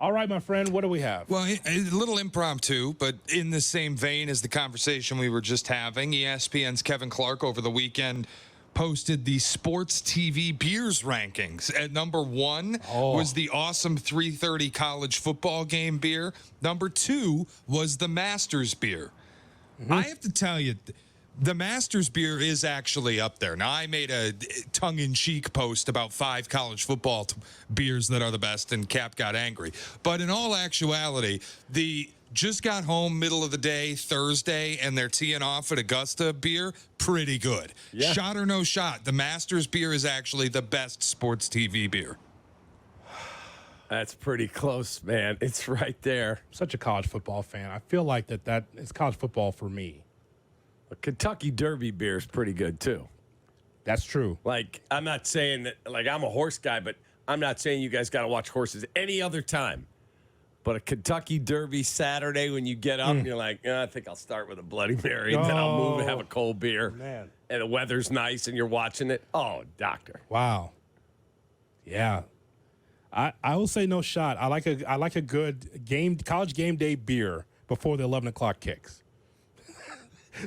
All right, my friend, what do we have? Well, a little impromptu, but in the same vein as the conversation we were just having, ESPN's Kevin Clark over the weekend posted the sports TV beers rankings. At number 1 was the awesome 3:30 college football game beer. Number 2 was the Masters beer. I have to tell you, the Masters beer is actually up there. Now, I made a tongue-in-cheek post about 5 college football beers that are the best, and Cap got angry. But in all actuality, the just got home middle of the day Thursday, and they're teeing off at Augusta beer, pretty good. Yeah. Shot or no shot, the Masters beer is actually the best sports TV beer. That's pretty close, man. It's right there. Such a college football fan. I feel like that is college football for me. A Kentucky Derby beer is pretty good, too. That's true. Like, I'm not saying that, like, I'm a horse guy, but I'm not saying you guys got to watch horses any other time. But a Kentucky Derby Saturday when you get up and you're like, I think I'll start with a Bloody Mary and then I'll move and have a cold beer. Man. And the weather's nice and you're watching it. Oh, doctor. Wow. Yeah. I will say no shot. I like a good college game day beer before the 11 o'clock kicks.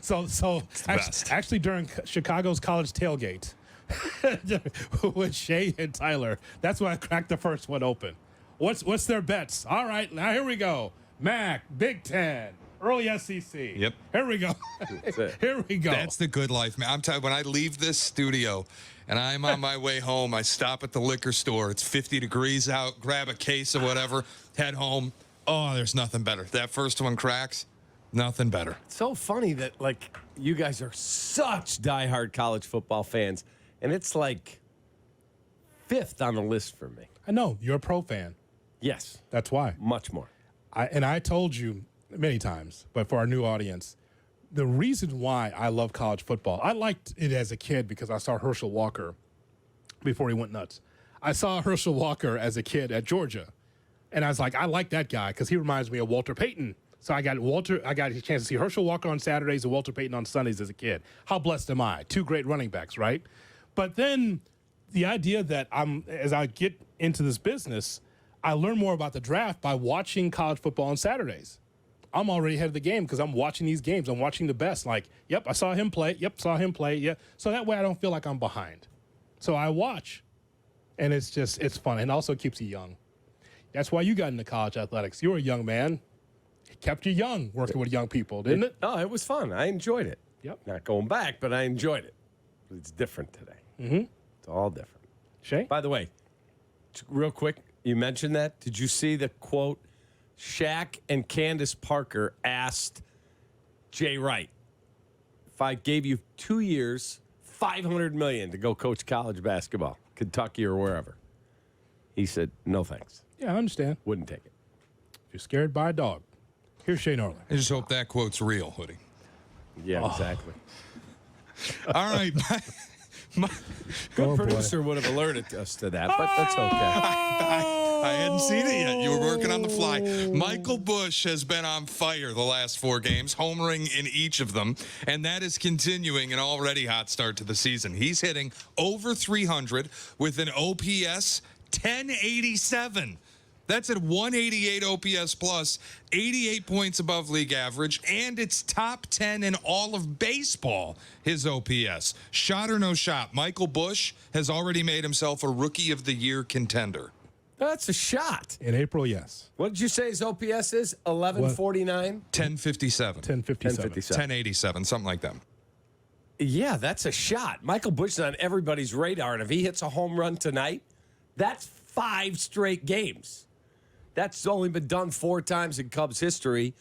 So actually during Chicago's college tailgate with Shea and Tyler, that's when I cracked the first one open. What's their bets? All right, now here we go. MAC, Big Ten, early SEC. Yep. Here we go. Here we go. That's the good life, man. I'm telling you, when I leave this studio and I'm on my way home, I stop at the liquor store. It's 50 degrees out, grab a case of whatever, head home. Oh, there's nothing better. That first one cracks. Nothing better. It's so funny that, like, you guys are such diehard college football fans, and it's like 5th on the list for me. I know. You're a pro fan. Yes. That's why. Much more. I told you many times, but for our new audience, the reason why I love college football, I liked it as a kid because I saw Herschel Walker before he went nuts. I saw Herschel Walker as a kid at Georgia, and I was like, I like that guy because he reminds me of Walter Payton. So I got a chance to see Herschel Walker on Saturdays and Walter Payton on Sundays as a kid. How blessed am I? 2 great running backs, right? But then the idea that as I get into this business, I learn more about the draft by watching college football on Saturdays. I'm already ahead of the game because I'm watching these games. I'm watching the best. Like, yep, I saw him play. Yep, saw him play. Yeah. So that way I don't feel like I'm behind. So I watch, and it's fun, and also keeps you young. That's why you got into college athletics. You were a young man. It kept you young working with young people, didn't it? Oh, it was fun. I enjoyed it. Yep. Not going back, but I enjoyed it. It's different today. Mm-hmm. It's all different. Shea? By the way, real quick, you mentioned that. Did you see the quote? Shaq and Candace Parker asked Jay Wright, if I gave you 2 years, $500 million to go coach college basketball, Kentucky or wherever. He said, no thanks. Yeah, I understand. Wouldn't take it. If you're scared by a dog. Here's Shea Norling. I just hope that quote's real, Hoodie. Yeah, exactly. All right. Good producer would have alerted us to that, but that's okay. I hadn't seen it yet. You were working on the fly. Michael Bush has been on fire the last 4 games, homering in each of them, and that is continuing an already hot start to the season. He's hitting over 300 with an OPS 1087. That's at 188 OPS plus, 88 points above league average, and it's top 10 in all of baseball, his OPS. Shot or no shot, Michael Bush has already made himself a Rookie of the Year contender. That's a shot. In April, yes. What did you say his OPS is? 1149? 1057. 1057. 1087, something like that. Yeah, that's a shot. Michael Bush is on everybody's radar, and if he hits a home run tonight, that's 5 straight games. That's only been done 4 times in Cubs history.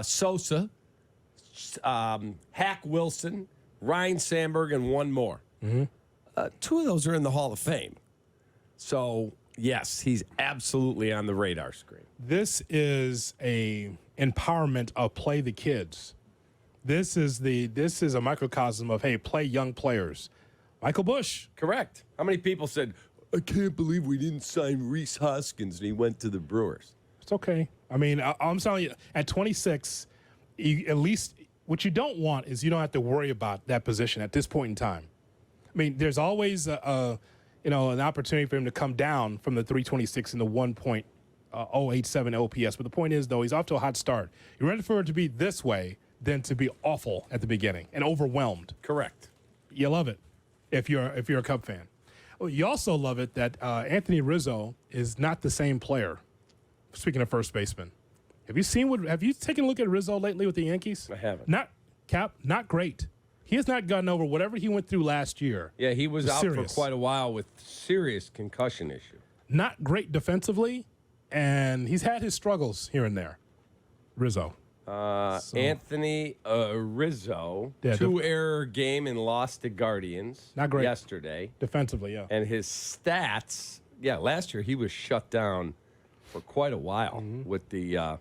Sosa, Hack Wilson, Ryan Sandberg, and 1 more. 2 of those are in the Hall of Fame. So, yes, he's absolutely on the radar screen. This is a empowerment of play the kids. This is a microcosm of, hey, play young players. Michael Bush. Correct. How many people said, I can't believe we didn't sign Reese Hoskins and he went to the Brewers? It's okay. I mean, I'm telling you, at 26, at least what you don't want is you don't have to worry about that position at this point in time. I mean, there's always an opportunity for him to come down from the 326 into 1.8 .087 OPS. But the point is, though, he's off to a hot start. You're ready for it to be this way than to be awful at the beginning and overwhelmed. Correct. You love it if you're a Cub fan. You also love it that Anthony Rizzo is not the same player. Speaking of first baseman, have you taken a look at Rizzo lately with the Yankees? I haven't. Not great. He has not gotten over whatever he went through last year. Yeah, he was out serious. for quite a while with serious concussion issue. Not great defensively, and he's had his struggles here and there. Rizzo. Anthony Rizzo, Yeah, 2-error game and lost to Guardians. Not great. Yesterday. Defensively, yeah. And his stats, last year he was shut down for quite a while with the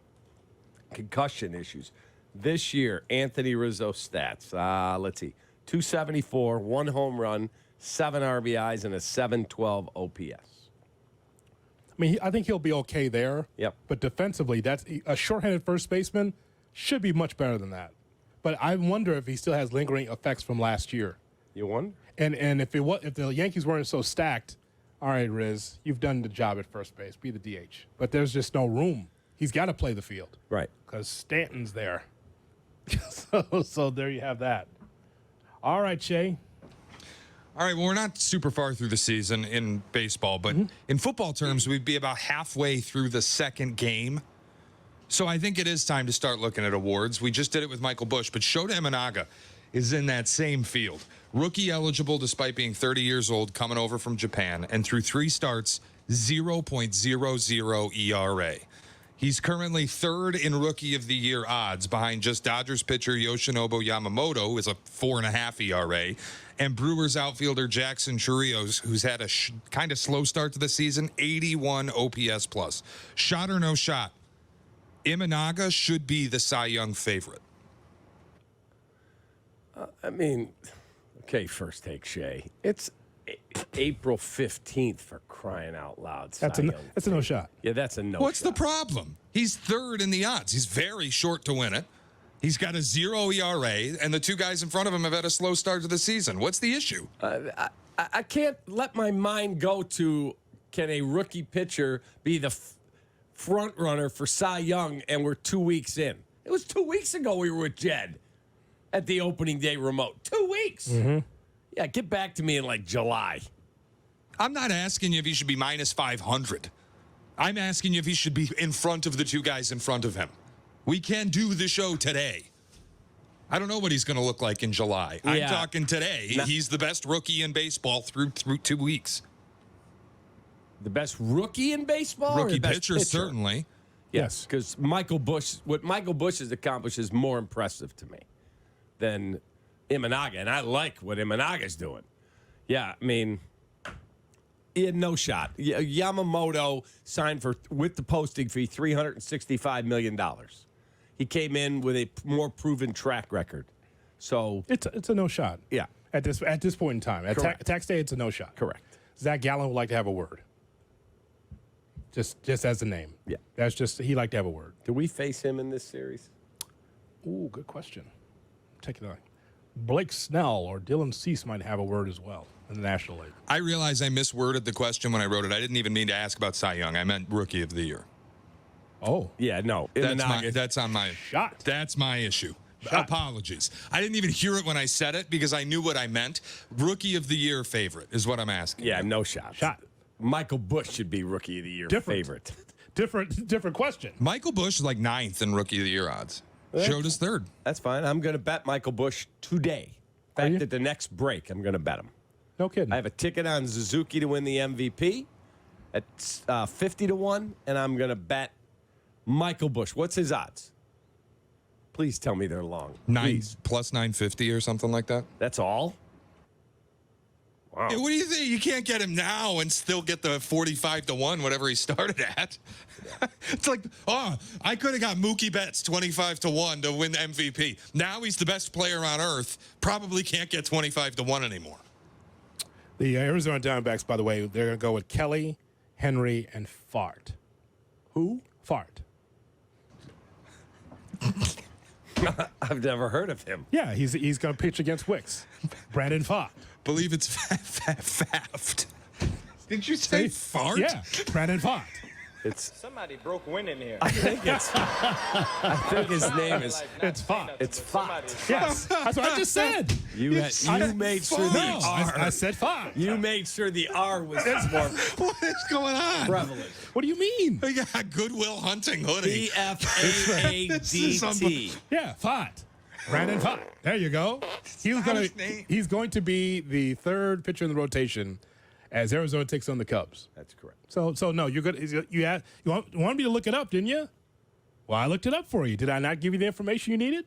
concussion issues. This year, Anthony Rizzo stats, let's see, 274, 1 home run, 7 RBIs, and a 712 OPS. I mean, I think he'll be okay there. Yep. But defensively, that's a shorthanded first baseman should be much better than that. But I wonder if he still has lingering effects from last year. You won? And if the Yankees weren't so stacked, all right, Riz, you've done the job at first base. Be the DH. But there's just no room. He's got to play the field. Right. Because Stanton's there. so there you have that. All right, Shea. All right, well, we're not super far through the season in baseball, but in football terms, we'd be about halfway through the second game. So I think it is time to start looking at awards. We just did it with Michael Busch, but Shota Imanaga is in that same field. Rookie eligible despite being 30 years old, coming over from Japan, and through 3 starts, 0.00 ERA. He's currently 3rd in Rookie of the Year odds behind just Dodgers pitcher Yoshinobu Yamamoto, who is a 4.5 ERA, and Brewers outfielder Jackson Chirinos, who's had a kind of slow start to the season, 81 OPS plus. Shot or no shot, Imanaga should be the Cy Young favorite. I mean, okay, first take, Shea. It's April 15th for crying out loud. That's a no shot. Yeah, that's a no What's shot. the problem? He's 3rd in the odds. He's very short to win it. He's got a 0 ERA, and the 2 guys in front of him have had a slow start to the season. What's the issue? I can't let my mind go to, can a rookie pitcher be the front runner for Cy Young, and we're 2 weeks in? It was 2 weeks ago we were with Jed at the opening day remote. 2 weeks. Yeah, get back to me in like July. I'm not asking you if he should be minus 500. I'm asking you if he should be in front of the 2 guys in front of him. We can do the show today. I don't know what he's going to look like in July. Yeah. I'm talking today. He's the best rookie in baseball through 2 weeks. The best rookie in baseball? or Rookie the best pitcher, certainly. Yes, because what Michael Busch has accomplished is more impressive to me than Imanaga, and I like what Imanaga's doing. Yeah, I mean, he had no shot. Yamamoto signed with the posting fee $365 million. He came in with a more proven track record. So It's a no shot. yeah, At this point in time. At Correct. tax day, it's a no shot. correct. Zach Gallen would like to have a word. Just as a name. Yeah. That's just, he'd like to have a word. Do we face him in this series? Ooh, good question. Take it on. Blake Snell or Dylan Cease might have a word as well in the National League. I realize I misworded the question when I wrote it. I didn't even mean to ask about Cy Young. I meant Rookie of the Year. Oh. Yeah, no. That's on my Shot. That's my issue. Shot. Apologies. I didn't even hear it when I said it because I knew what I meant. Rookie of the Year favorite is what I'm asking. Yeah, no shot. Shot. Michael Busch should be Rookie of the Year Different. favorite. Different question. Michael Busch is like 9th in Rookie of the Year odds. Shota's 3rd. That's fine. I'm going to bet Michael Busch today. In Are you? fact, at the next break, I'm going to bet him. No kidding. I have a ticket on Suzuki to win the MVP at 50-1, and I'm going to bet Michael Busch. What's his odds? Please tell me they're long. Please. Plus 950 or something like that. That's all? Wow. Hey, what do you think? You can't get him now and still get the 45-1, whatever he started at. It's like, I could have got Mookie Betts 25-1 to win the MVP. Now he's the best player on earth. Probably can't get 25-1 anymore. The Arizona Diamondbacks, by the way, they're going to go with Kelly, Henry, and Fart. Who? Fart. I've never heard of him. Yeah, he's going to pitch against Wicks. Brandon Fart. Believe it's Faft. Did you say fart? Yeah, Brandon Fart. It's. Somebody broke wind in here. I think his name is. It's Fott. It's Fott. Yes, that's what I just said. You made sure the No, R. I said Fott. You made sure the R was more What is going on? prevalent. What do you mean? We got Goodwill Hunting hoodie. PFAADT. Yeah, Fott. Brandon Fott. There you go. He's going to be the third pitcher in the rotation as Arizona takes on the Cubs. That's correct. So no, you're good. You wanted me to look it up, didn't you? Well, I looked it up for you. Did I not give you the information you needed?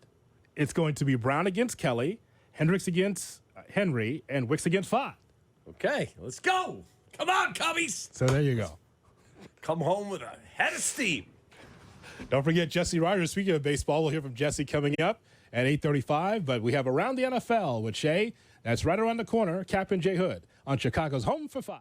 It's going to be Brown against Kelly, Hendricks against Henry, and Wicks against Fott. Okay, let's go. Come on, Cubbies. So there you go. Come home with a head of steam. Don't forget Jesse Ryder. Speaking of baseball, we'll hear from Jesse coming up at 8:35. But we have Around the NFL with Shea. That's right around the corner. Kap and Hood on Chicago's Home for 5.